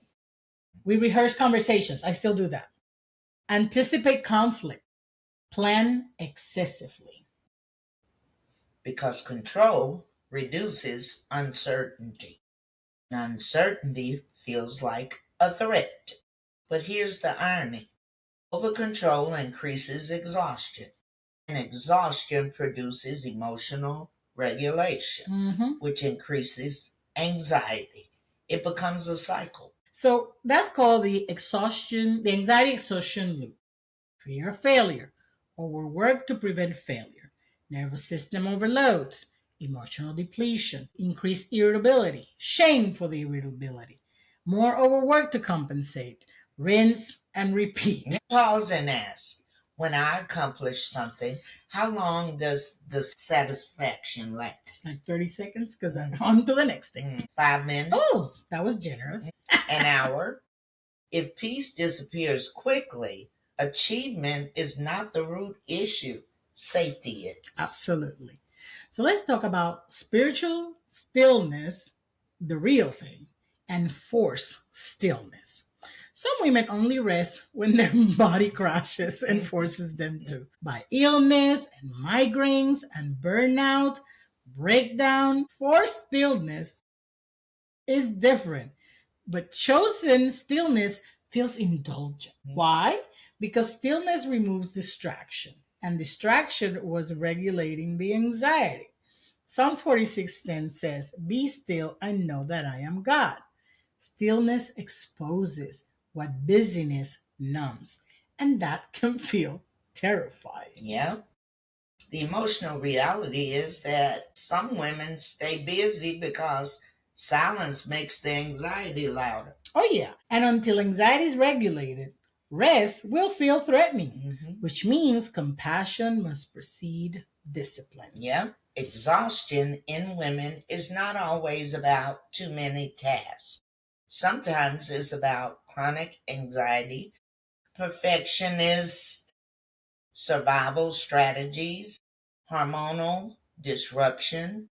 We rehearse conversations. I still do that. Anticipate conflict. Plan excessively. Because control reduces uncertainty. And uncertainty feels like a threat. But here's the irony. Over control increases exhaustion. And exhaustion produces emotional regulation, which increases anxiety. It becomes a cycle. So that's called the anxiety exhaustion loop. Fear of failure, overwork to prevent failure, nervous system overloads, emotional depletion, increased irritability, shame for the irritability, more overwork to compensate, rinse and repeat. Pause and ask, when I accomplish something, how long does the satisfaction last? Like 30 seconds, because I'm on to the next thing. 5 minutes? Oh, that was generous. An hour? If peace disappears quickly, achievement is not the root issue. Safety is. Absolutely. So let's talk about spiritual stillness, the real thing, and forced stillness. Some women only rest when their body crashes and forces them to, by illness and migraines and burnout, breakdown. Forced stillness is different, but chosen stillness feels indulgent. Why? Because stillness removes distraction, and distraction was regulating the anxiety. Psalms 46:10 says, "Be still and know that I am God." Stillness exposes what busyness numbs, and that can feel terrifying. Yeah. The emotional reality is that some women stay busy because silence makes the anxiety louder. Oh, yeah. And until anxiety is regulated, rest will feel threatening, which means compassion must precede discipline. Yeah. Exhaustion in women is not always about too many tasks. Sometimes it's about chronic anxiety, perfectionist survival strategies, hormonal disruption,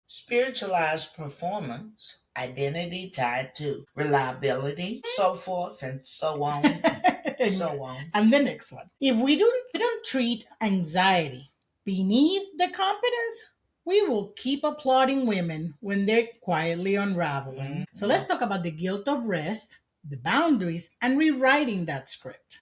spiritualized performance, identity tied to reliability, so forth and so on, and so on. And the next one. If we don't treat anxiety beneath the competence, we will keep applauding women when they're quietly unraveling. So let's talk about the guilt of rest, the boundaries, and rewriting that script.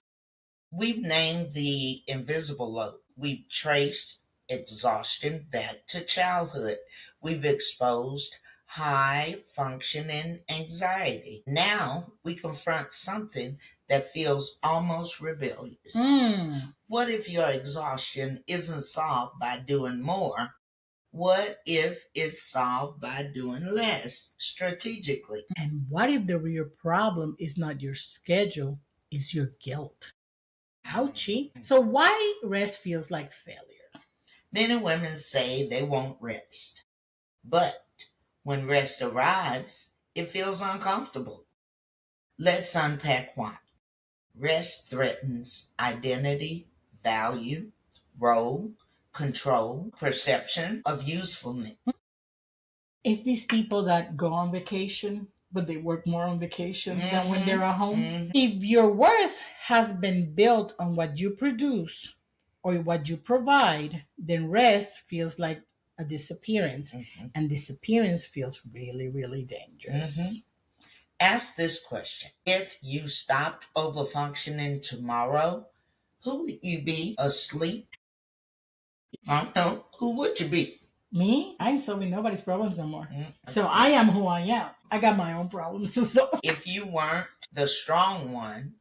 We've named the invisible load. We've traced exhaustion back to childhood. We've exposed high functioning anxiety. Now we confront something that feels almost rebellious. What if your exhaustion isn't solved by doing more? What if it's solved by doing less strategically? And what if the real problem is not your schedule, it's your guilt? Ouchie. So why rest feels like failure? Many women say they won't rest. But when rest arrives, it feels uncomfortable. Let's unpack why. Rest threatens identity, value, role, control, perception of usefulness. It's these people that go on vacation, but they work more on vacation than when they're at home. If your worth has been built on what you produce or what you provide, then rest feels like a disappearance. And disappearance feels really, really dangerous. Ask this question. If you stopped overfunctioning tomorrow, who would you be? Asleep? I don't know. Who would you be? Me? I ain't solving nobody's problems no more. Mm, So I am who I am. I got my own problems to solve. If you weren't the strong one,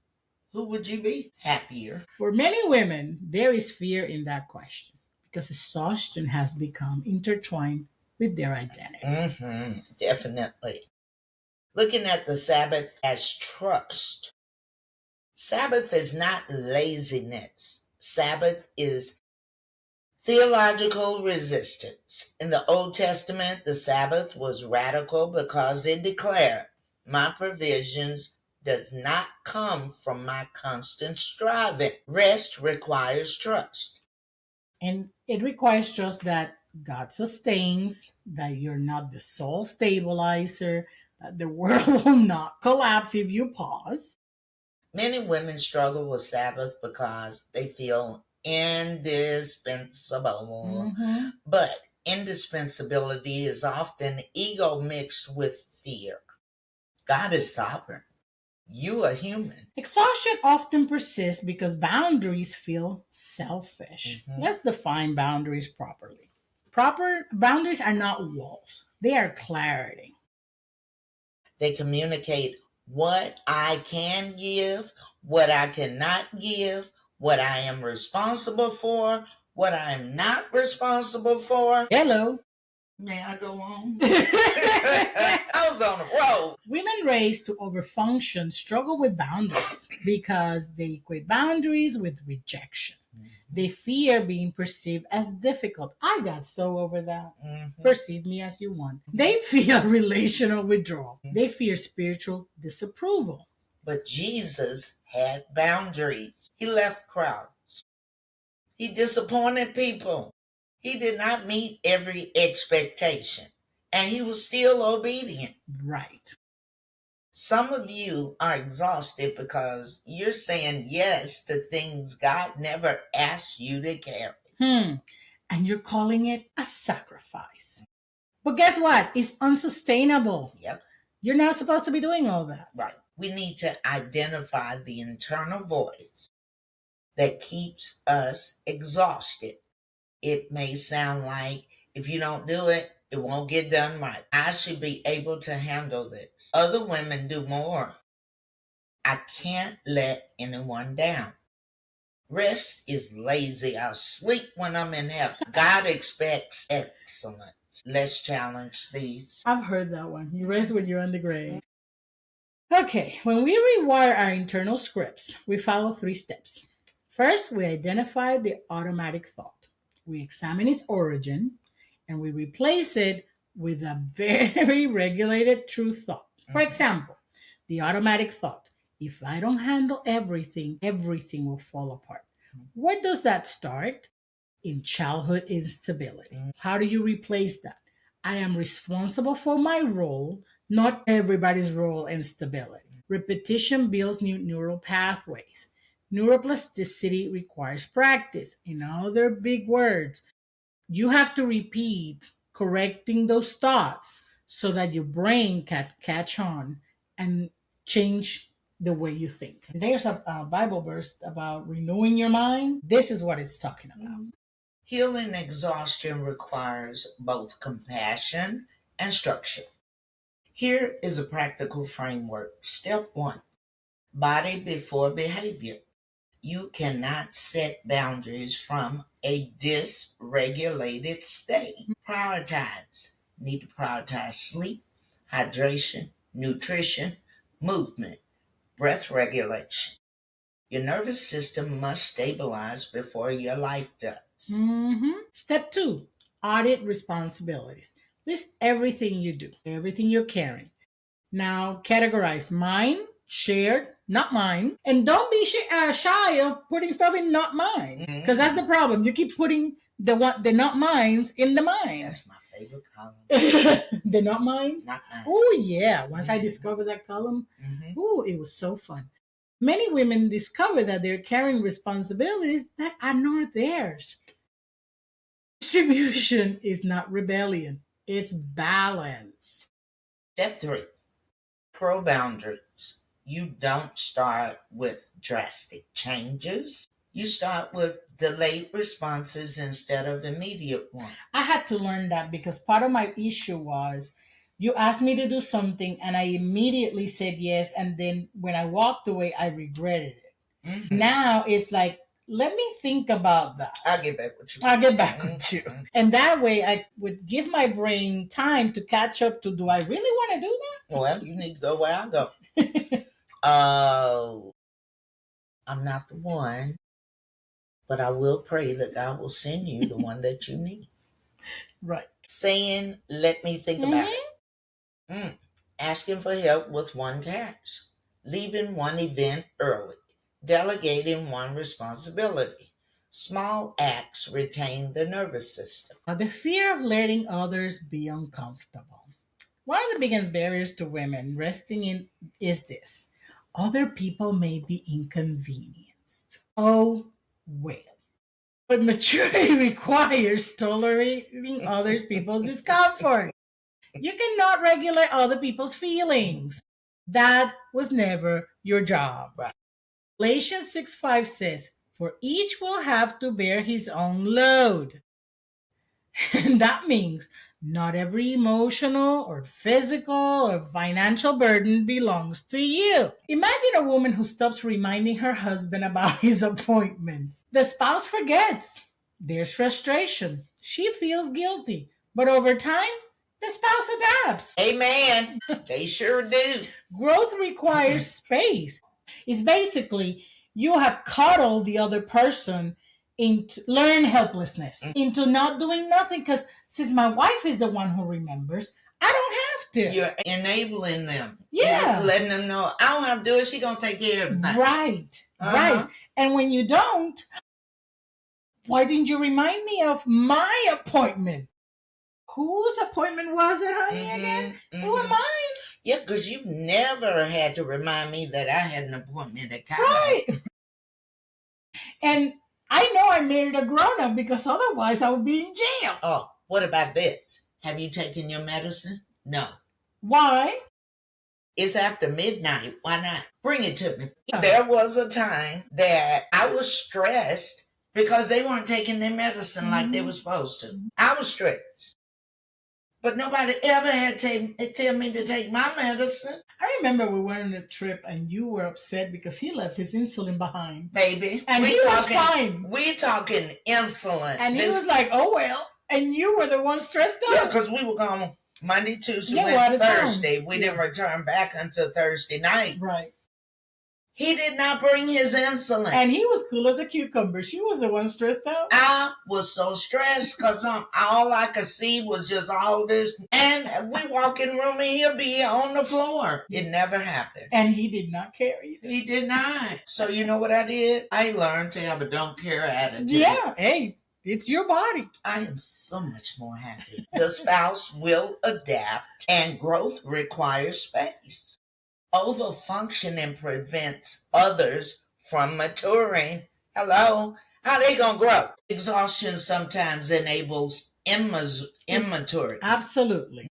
who would you be? Happier. For many women, there is fear in that question because exhaustion has become intertwined with their identity. Definitely. Looking at the Sabbath as trust. Sabbath is not laziness. Sabbath is theological resistance. In the Old Testament, the Sabbath was radical because it declared, my provisions does not come from my constant striving. Rest requires trust. And it requires trust that God sustains, that you're not the sole stabilizer, that the world will not collapse if you pause. Many women struggle with Sabbath because they feel indispensable. But indispensability is often ego mixed with fear. God is sovereign. You are human. Exhaustion often persists because boundaries feel selfish. Let's define boundaries properly. Proper boundaries are not walls, they are clarity. They communicate what I can give, what I cannot give, what I am responsible for, what I am not responsible for. Hello. May I go on? I was on the road. Women raised to overfunction struggle with boundaries because they equate boundaries with rejection. They fear being perceived as difficult. I got so over that. Perceive me as you want. They fear relational withdrawal. They fear spiritual disapproval. But Jesus had boundaries. He left crowds. He disappointed people. He did not meet every expectation, and he was still obedient. Right. Some of you are exhausted because you're saying yes to things God never asked you to carry. And you're calling it a sacrifice. But guess what? It's unsustainable. Yep. You're not supposed to be doing all that. Right. We need to identify the internal voice that keeps us exhausted. It may sound like if you don't do it, it won't get done right. I should be able to handle this. Other women do more. I can't let anyone down. Rest is lazy. I'll sleep when I'm in heaven. God expects excellence. Let's challenge these. I've heard that one. You rest when you're on the grave. Okay, when we rewire our internal scripts, we follow 3 steps. First, we identify the automatic thought. We examine its origin and we replace it with a very regulated true thought. For example, the automatic thought, if I don't handle everything, everything will fall apart. Where does that start? In childhood instability. How do you replace that? I am responsible for my role, not everybody's role and stability. Repetition builds new neural pathways. Neuroplasticity requires practice. In other big words, you have to repeat correcting those thoughts so that your brain can catch on and change the way you think. There's a Bible verse about renewing your mind. This is what it's talking about. Healing exhaustion requires both compassion and structure. Here is a practical framework. Step 1, body before behavior. You cannot set boundaries from a dysregulated state. Prioritize. Need to prioritize sleep, hydration, nutrition, movement, breath regulation. Your nervous system must stabilize before your life does. Step 2, audit responsibilities. List everything you do, everything you're carrying. Now categorize mine, shared, not mine, and don't be shy of putting stuff in not mine, because that's the problem. You keep putting the not mines in the mine. That's my favorite column. The not mine. Not mine. Oh yeah! Once I discovered that column, it was so fun. Many women discover that they're carrying responsibilities that are not theirs. Distribution is not rebellion; it's balance. Step 3, Pro boundaries. You don't start with drastic changes. You start with delayed responses instead of immediate ones. I had to learn that because part of my issue was you asked me to do something and I immediately said yes. And then when I walked away, I regretted it. Now it's like, let me think about that. I'll get back with you. I'll get back with you. And that way I would give my brain time to catch up to, do I really want to do that? Well, you need to go where I go. I'm not the one, but I will pray that God will send you the one that you need. Right. Saying, let me think about it. Asking for help with one task. Leaving one event early. Delegating one responsibility. Small acts retain the nervous system. The fear of letting others be uncomfortable. One of the biggest barriers to women resting in is this: other people may be inconvenienced. Oh, well. But maturity requires tolerating other people's discomfort. You cannot regulate other people's feelings. That was never your job. Right. Galatians 6:5 says, "For each will have to bear his own load." And that means not every emotional or physical or financial burden belongs to you. Imagine a woman who stops reminding her husband about his appointments. The spouse forgets. There's frustration. She feels guilty. But over time, the spouse adapts. Amen. They sure do. Growth requires space. It's basically you have coddled the other person into learn helplessness, into not doing nothing. Because since my wife is the one who remembers, I don't have to. You're enabling them. Yeah. You're letting them know, I don't have to do it. She's going to take care of everything. Right. Right. And when you don't, why didn't you remind me of my appointment? Whose appointment was it, honey, again? It was mine. Yeah, because you never had to remind me that I had an appointment at college. Right. And I know I married a grown-up because otherwise I would be in jail. Oh, what about this? Have you taken your medicine? No. Why? It's after midnight. Why not? Bring it to me. There was a time that I was stressed because they weren't taking their medicine like they were supposed to. I was stressed. But nobody ever had to tell me to take my medicine. I remember we went on a trip and you were upset because he left his insulin behind. Baby. And he was fine. We're talking insulin. And he was like, oh, well. And you were the one stressed out. Yeah, because we were gone Monday, Tuesday, Wednesday, Thursday. We didn't return back until Thursday night. Right. He did not bring his insulin. And he was cool as a cucumber. She was the one stressed out. I was so stressed because all I could see was just all this. And we walk in the room and he'll be on the floor. It never happened. And he did not care either. He did not. So you know what I did? I learned to have a don't care attitude. Yeah, hey, it's your body. I am so much more happy. The spouse will adapt and growth requires space. Overfunctioning prevents others from maturing. Hello? How they gonna grow? Exhaustion sometimes enables immaturity. Absolutely.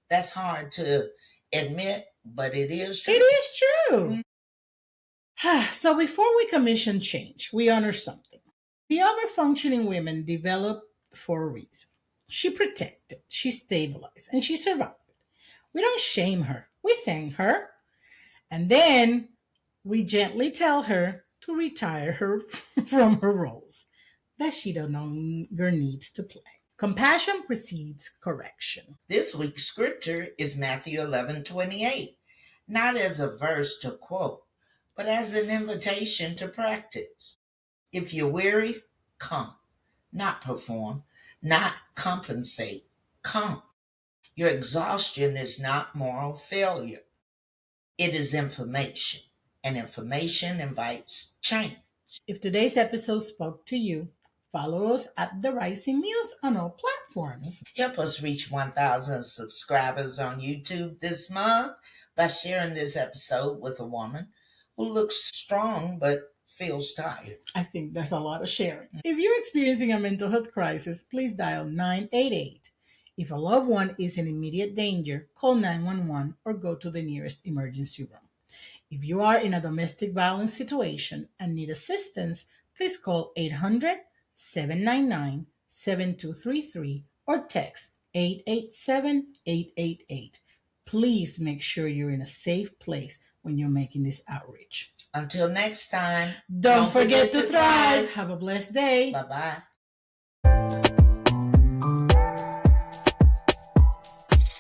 That's hard to admit, but it is true. It is true. So before we commission change, we honor something. The overfunctioning women developed for a reason. She protected, she stabilized, and she survived. We don't shame her. We thank her. And then we gently tell her to retire her from her roles that she no longer needs to play. Compassion precedes correction. This week's scripture is Matthew 11:28, not as a verse to quote, but as an invitation to practice. If you're weary, come. Not perform, not compensate. Come. Your exhaustion is not moral failure. It is information, and information invites change. If today's episode spoke to you, follow us at The Rising Muse on all platforms. Help us reach 1,000 subscribers on YouTube this month by sharing this episode with a woman who looks strong but feels tired. I think there's a lot of sharing. If you're experiencing a mental health crisis, please dial 988. If a loved one is in immediate danger, call 911 or go to the nearest emergency room. If you are in a domestic violence situation and need assistance, please call 800-799-7233 or text 887-888. Please make sure you're in a safe place when you're making this outreach. Until next time, Don't forget to thrive. Have a blessed day. Bye bye.